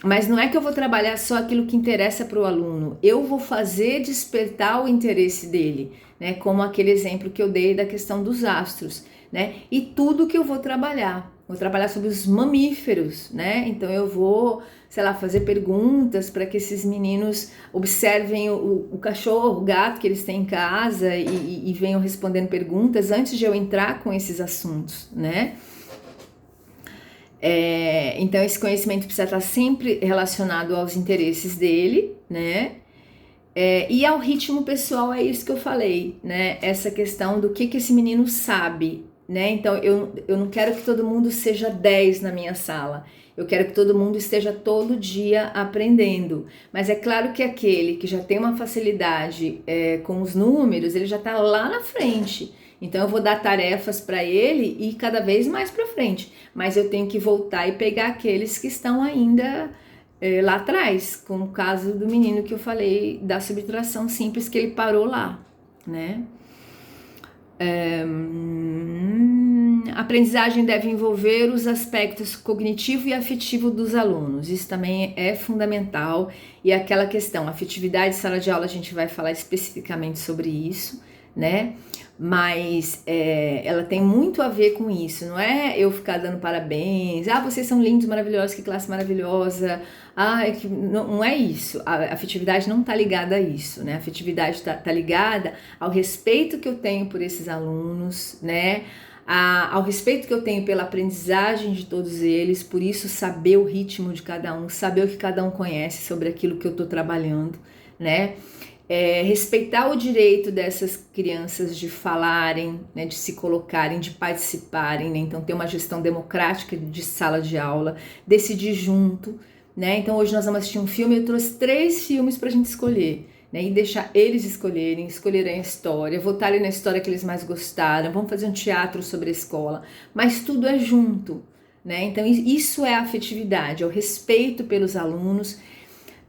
Mas não é que eu vou trabalhar só aquilo que interessa para o aluno, eu vou fazer despertar o interesse dele, né? Como aquele exemplo que eu dei da questão dos astros, né? E tudo que eu vou trabalhar sobre os mamíferos, né? Então eu vou, sei lá, fazer perguntas para que esses meninos observem o cachorro, o gato que eles têm em casa e venham respondendo perguntas antes de eu entrar com esses assuntos, né? Então esse conhecimento precisa estar sempre relacionado aos interesses dele, né? E ao ritmo pessoal, é isso que eu falei, né? Essa questão do que esse menino sabe, né? Então eu não quero que todo mundo seja 10 na minha sala, eu quero que todo mundo esteja todo dia aprendendo, mas é claro que aquele que já tem uma facilidade com os números, ele já está lá na frente. Então eu vou dar tarefas para ele e cada vez mais para frente, mas eu tenho que voltar e pegar aqueles que estão ainda lá atrás, com o caso do menino que eu falei da subtração simples, que ele parou lá, né? A aprendizagem deve envolver os aspectos cognitivo e afetivo dos alunos. Isso também é fundamental. E aquela questão, afetividade, sala de aula, a gente vai falar especificamente sobre isso, né? Mas ela tem muito a ver com isso, não é eu ficar dando parabéns, vocês são lindos, maravilhosos, que classe maravilhosa, não é isso, a afetividade não está ligada a isso, né? A afetividade está ligada ao respeito que eu tenho por esses alunos, né? Ao respeito que eu tenho pela aprendizagem de todos eles, por isso saber o ritmo de cada um, saber o que cada um conhece sobre aquilo que eu estou trabalhando, né? Respeitar o direito dessas crianças de falarem, né, de se colocarem, de participarem, né? Então ter uma gestão democrática de sala de aula, decidir junto, né? Então hoje nós vamos assistir um filme, eu trouxe 3 filmes para a gente escolher, né? E deixar eles escolherem a história, votarem na história que eles mais gostaram, vamos fazer um teatro sobre a escola, mas tudo é junto, né? Então isso é a afetividade, é o respeito pelos alunos.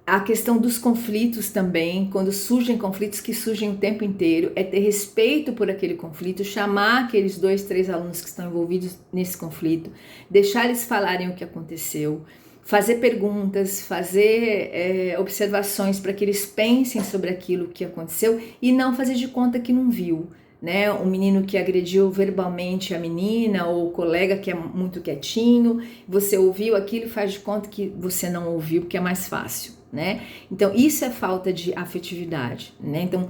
A questão dos conflitos também, quando surgem conflitos que surgem o tempo inteiro, é ter respeito por aquele conflito, chamar aqueles 2, 3 alunos que estão envolvidos nesse conflito, deixar eles falarem o que aconteceu, fazer perguntas, fazer observações para que eles pensem sobre aquilo que aconteceu e não fazer de conta que não viu, né? Um menino que agrediu verbalmente a menina ou o colega que é muito quietinho, você ouviu aquilo e faz de conta que você não ouviu, porque é mais fácil, né? Então isso é falta de afetividade, né? Então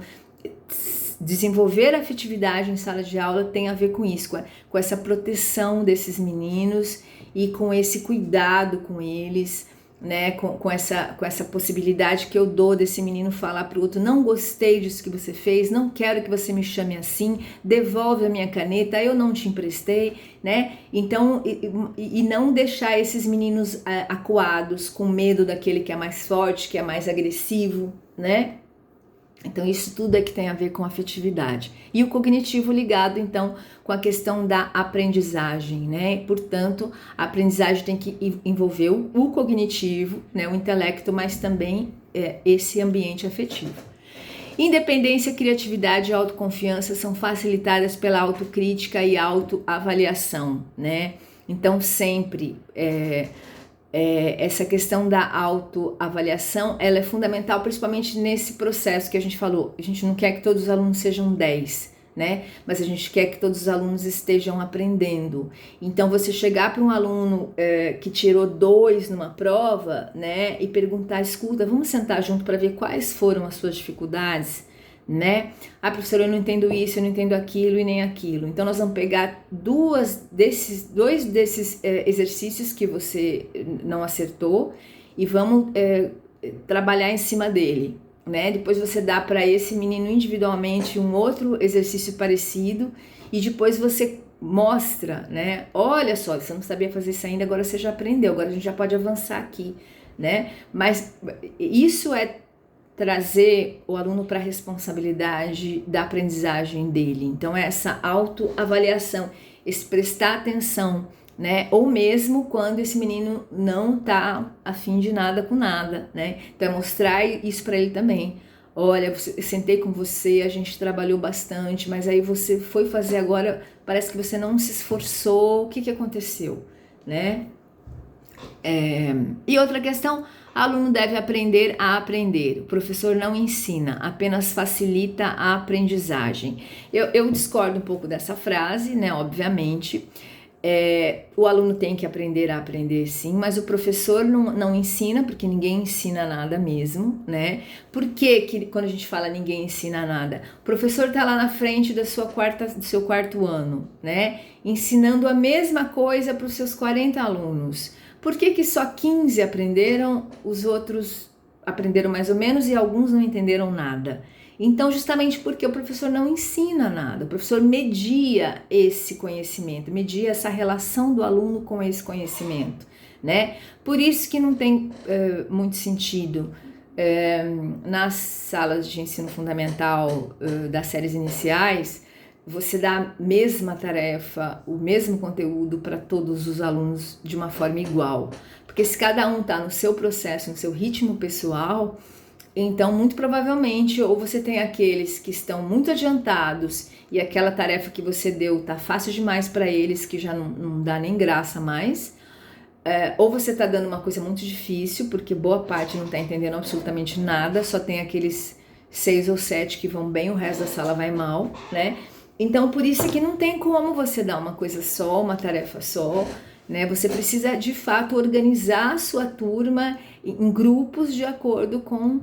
desenvolver a afetividade em sala de aula tem a ver com isso, com essa proteção desses meninos e com esse cuidado com eles, né? Com essa possibilidade que eu dou desse menino falar para o outro: não gostei disso que você fez, não quero que você me chame assim, devolve a minha caneta, eu não te emprestei, né? Então, e não deixar esses meninos acuados, com medo daquele que é mais forte, que é mais agressivo, né? Então isso tudo é que tem a ver com afetividade. E o cognitivo ligado, então, com a questão da aprendizagem, né? Portanto, a aprendizagem tem que envolver o cognitivo, né? O intelecto, mas também esse ambiente afetivo. Independência, criatividade e autoconfiança são facilitadas pela autocrítica e autoavaliação, né? Então, sempre... essa questão da autoavaliação, ela é fundamental, principalmente nesse processo que a gente falou. A gente não quer que todos os alunos sejam 10, né? Mas a gente quer que todos os alunos estejam aprendendo. Então, você chegar para um aluno que tirou 2 numa prova, né? E perguntar: escuta, vamos sentar junto para ver quais foram as suas dificuldades, né? Professora, eu não entendo isso, eu não entendo aquilo e nem aquilo. Então nós vamos pegar 2 desses exercícios que você não acertou e vamos trabalhar em cima dele, né? Depois você dá para esse menino individualmente um outro exercício parecido e depois você mostra, né? Olha só, você não sabia fazer isso ainda, agora você já aprendeu, agora a gente já pode avançar aqui, né? Mas isso é trazer o aluno para a responsabilidade da aprendizagem dele. Então, essa autoavaliação, esse prestar atenção, né? Ou mesmo quando esse menino não tá afim de nada com nada, né? Então, é mostrar isso para ele também. Olha, eu sentei com você, a gente trabalhou bastante, mas aí você foi fazer agora, parece que você não se esforçou, o que aconteceu, né? E outra questão: aluno deve aprender a aprender. O professor não ensina, apenas facilita a aprendizagem. Eu discordo um pouco dessa frase, né? Obviamente. O aluno tem que aprender a aprender, sim, mas o professor não ensina, porque ninguém ensina nada mesmo, né? Por que quando a gente fala ninguém ensina nada? O professor tá lá na frente do seu 4º ano, né? Ensinando a mesma coisa para os seus 40 alunos. Por que só 15 aprenderam, os outros aprenderam mais ou menos e alguns não entenderam nada? Então, justamente porque o professor não ensina nada, o professor media esse conhecimento, media essa relação do aluno com esse conhecimento, né? Por isso que não tem muito sentido nas salas de ensino fundamental das séries iniciais você dá a mesma tarefa, o mesmo conteúdo para todos os alunos de uma forma igual. Porque se cada um está no seu processo, no seu ritmo pessoal, então muito provavelmente ou você tem aqueles que estão muito adiantados e aquela tarefa que você deu tá fácil demais para eles, que já não dá nem graça mais, ou você está dando uma coisa muito difícil, porque boa parte não está entendendo absolutamente nada, só tem aqueles 6 ou 7 que vão bem, o resto da sala vai mal, né? Então, por isso que não tem como você dar uma coisa só, uma tarefa só, né? Você precisa, de fato, organizar a sua turma em grupos de acordo com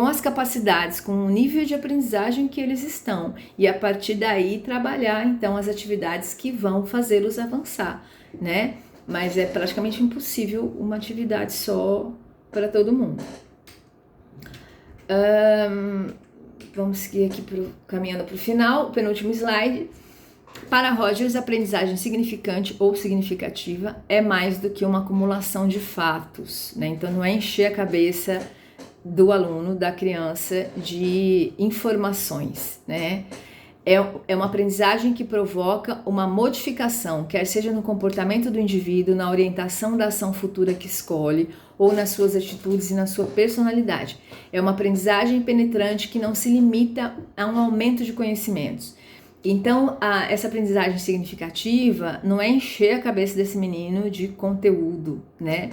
as capacidades, com o nível de aprendizagem que eles estão. E a partir daí, trabalhar, então, as atividades que vão fazê-los avançar, né? Mas é praticamente impossível uma atividade só para todo mundo. Vamos seguir aqui caminhando para o final, o penúltimo slide. Para Rogers, aprendizagem significante ou significativa é mais do que uma acumulação de fatos, né? Então não é encher a cabeça do aluno, da criança, de informações, né? É uma aprendizagem que provoca uma modificação, quer seja no comportamento do indivíduo, na orientação da ação futura que escolhe, ou nas suas atitudes e na sua personalidade. É uma aprendizagem penetrante que não se limita a um aumento de conhecimentos. Então, essa aprendizagem significativa não é encher a cabeça desse menino de conteúdo, né?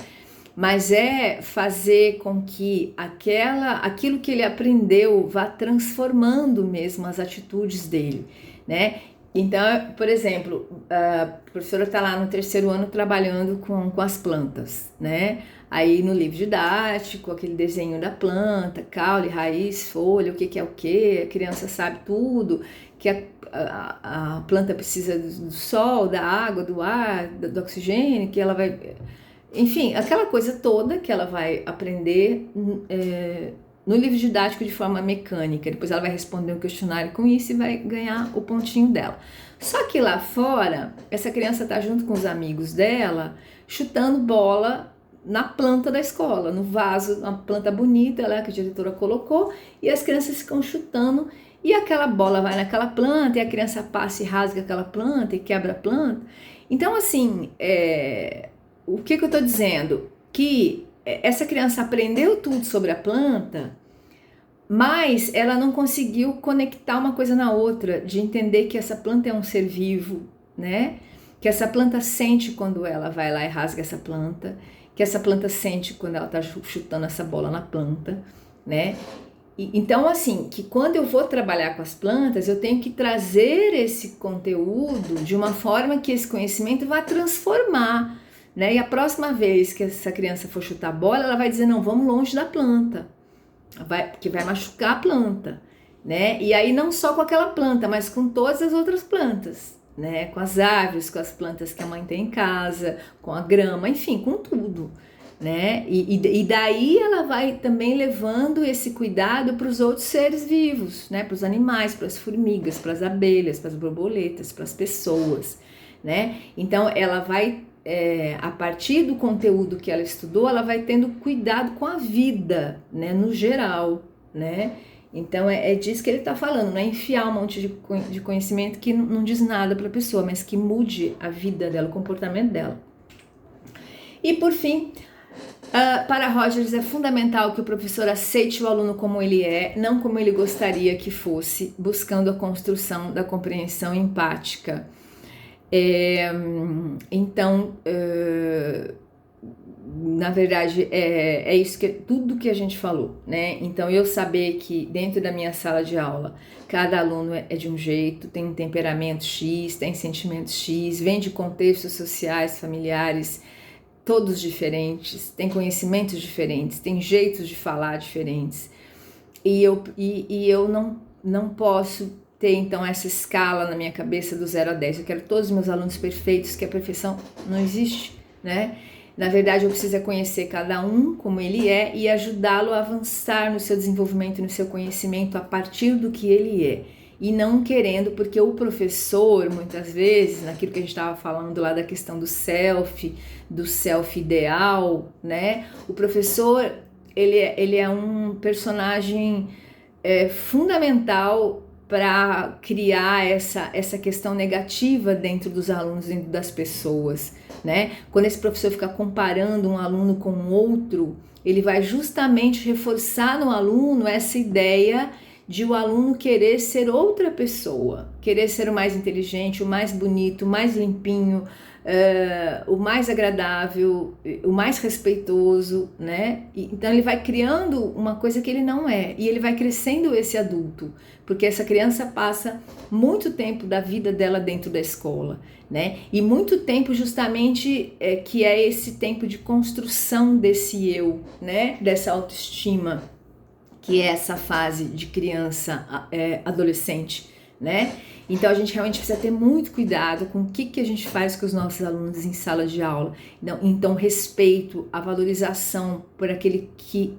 Mas é fazer com que aquilo que ele aprendeu vá transformando mesmo as atitudes dele, né? Então, por exemplo, a professora está lá no 3º ano trabalhando com as plantas, né? Aí no livro didático, aquele desenho da planta, caule, raiz, folha, o que é o que, a criança sabe tudo, que a planta precisa do sol, da água, do ar, do oxigênio, que ela vai... Enfim, aquela coisa toda que ela vai aprender no livro didático de forma mecânica. Depois ela vai responder um questionário com isso e vai ganhar o pontinho dela. Só que lá fora, essa criança está junto com os amigos dela, chutando bola na planta da escola, no vaso, uma planta bonita lá que a diretora colocou, e as crianças ficam chutando, e aquela bola vai naquela planta, e a criança passa e rasga aquela planta e quebra a planta. Então, assim, o que eu estou dizendo? Que essa criança aprendeu tudo sobre a planta, mas ela não conseguiu conectar uma coisa na outra, de entender que essa planta é um ser vivo, né? Que essa planta sente quando ela vai lá e rasga essa planta, que essa planta sente quando ela está chutando essa bola na planta, né? Então, assim, que quando eu vou trabalhar com as plantas, eu tenho que trazer esse conteúdo de uma forma que esse conhecimento vá transformar, né? E a próxima vez que essa criança for chutar a bola, ela vai dizer, não, vamos longe da planta, porque vai machucar a planta, né? E aí não só com aquela planta, mas com todas as outras plantas, né? Com as árvores, com as plantas que a mãe tem em casa, com a grama, enfim, com tudo, né? E daí ela vai também levando esse cuidado para os outros seres vivos, né? Para os animais, para as formigas, para as abelhas, para as borboletas, para as pessoas, né? Então ela vai, a partir do conteúdo que ela estudou, ela vai tendo cuidado com a vida, né? No geral, né? Então é disso que ele está falando, não é enfiar um monte de conhecimento que não diz nada para a pessoa, mas que mude a vida dela, o comportamento dela. E por fim, para Rogers é fundamental que o professor aceite o aluno como ele é, não como ele gostaria que fosse, buscando a construção da compreensão empática. Então, na verdade, é isso que tudo que a gente falou, né? Então, eu saber que dentro da minha sala de aula, cada aluno é de um jeito, tem um temperamento X, tem sentimentos X, vem de contextos sociais, familiares, todos diferentes, tem conhecimentos diferentes, tem jeitos de falar diferentes. E eu não posso ter, então, essa escala na minha cabeça do 0 a 10. Eu quero todos os meus alunos perfeitos, que a perfeição não existe, né? Na verdade, eu preciso conhecer cada um como ele é e ajudá-lo a avançar no seu desenvolvimento e no seu conhecimento a partir do que ele é. E não querendo, porque o professor, muitas vezes, naquilo que a gente estava falando lá da questão do self ideal, né? O professor, ele é um personagem fundamental para criar essa questão negativa dentro dos alunos, dentro das pessoas, né? Quando esse professor fica comparando um aluno com outro, ele vai justamente reforçar no aluno essa ideia de o aluno querer ser outra pessoa, querer ser o mais inteligente, o mais bonito, o mais limpinho, o mais agradável, o mais respeitoso, né? Então ele vai criando uma coisa que ele não é, e ele vai crescendo esse adulto, porque essa criança passa muito tempo da vida dela dentro da escola, né? E muito tempo justamente que é esse tempo de construção desse eu, né? Dessa autoestima, que é essa fase de criança, adolescente, né? Então a gente realmente precisa ter muito cuidado com o que a gente faz com os nossos alunos em sala de aula. Então respeito, a valorização por aquele que,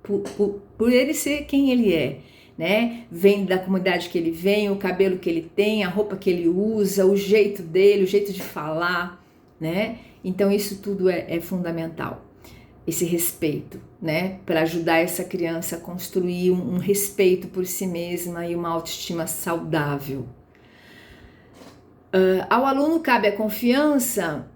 por ele ser quem ele é, né? Vem da comunidade que ele vem, o cabelo que ele tem, a roupa que ele usa, o jeito dele, o jeito de falar, né? Então isso tudo é fundamental. Esse respeito, né, para ajudar essa criança a construir um respeito por si mesma e uma autoestima saudável. Ao aluno cabe a confiança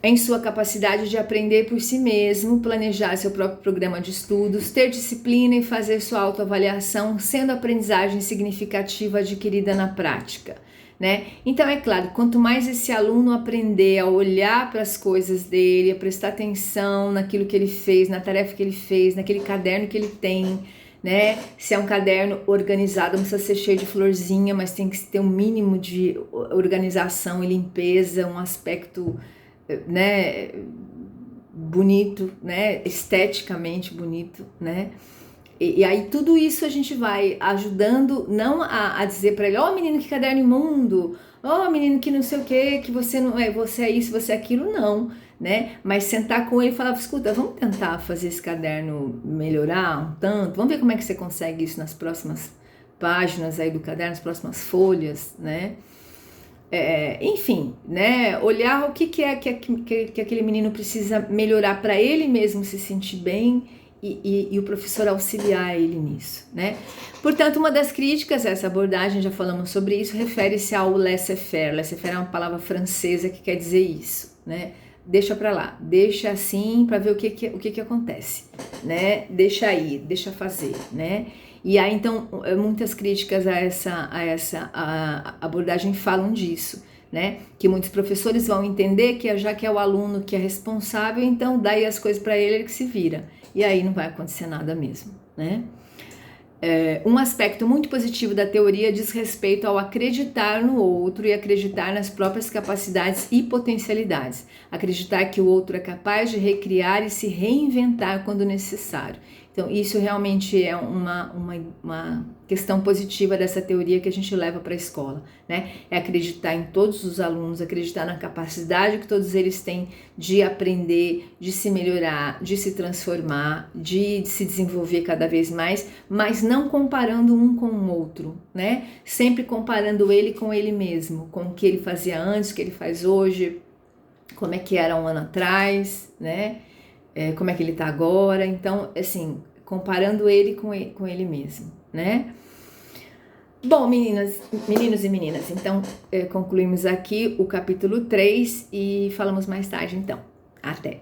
em sua capacidade de aprender por si mesmo, planejar seu próprio programa de estudos, ter disciplina e fazer sua autoavaliação, sendo a aprendizagem significativa adquirida na prática, né? Então é claro, quanto mais esse aluno aprender a olhar para as coisas dele, a prestar atenção naquilo que ele fez, na tarefa que ele fez, naquele caderno que ele tem, né? Se é um caderno organizado, não precisa ser cheio de florzinha, mas tem que ter um mínimo de organização e limpeza, um aspecto, né, bonito, né, esteticamente bonito, né? E aí tudo isso a gente vai ajudando, não a dizer para ele, ó, menino, que caderno imundo, ó, menino, que não sei o que você não é, você é isso, você é aquilo, não, né? Mas sentar com ele e falar, escuta, vamos tentar fazer esse caderno melhorar um tanto, vamos ver como é que você consegue isso nas próximas páginas aí do caderno, nas próximas folhas, né? Enfim, né? Olhar o que é que aquele menino precisa melhorar para ele mesmo se sentir bem, e o professor auxiliar ele nisso, né? Portanto, uma das críticas a essa abordagem, já falamos sobre isso, refere-se ao laissez-faire. Laissez-faire é uma palavra francesa que quer dizer isso, né? Deixa pra lá, deixa assim para ver o que acontece, né? Deixa aí, deixa fazer, né? E aí, então, muitas críticas a essa abordagem falam disso, né? Que muitos professores vão entender que já que é o aluno que é responsável, então dá aí as coisas para ele que se vira. E aí não vai acontecer nada mesmo, né? Um aspecto muito positivo da teoria diz respeito ao acreditar no outro e acreditar nas próprias capacidades e potencialidades. Acreditar que o outro é capaz de recriar e se reinventar quando necessário. Então, isso realmente é uma questão positiva dessa teoria que a gente leva para a escola, né? É acreditar em todos os alunos, acreditar na capacidade que todos eles têm de aprender, de se melhorar, de se transformar, de se desenvolver cada vez mais, mas não comparando um com o outro, né? Sempre comparando ele com ele mesmo, com o que ele fazia antes, o que ele faz hoje, como é que era um ano atrás, né? Como é que ele tá agora, então, assim, comparando ele com ele mesmo, né? Bom, meninos e meninas, então, concluímos aqui o capítulo 3 e falamos mais tarde, então. Até!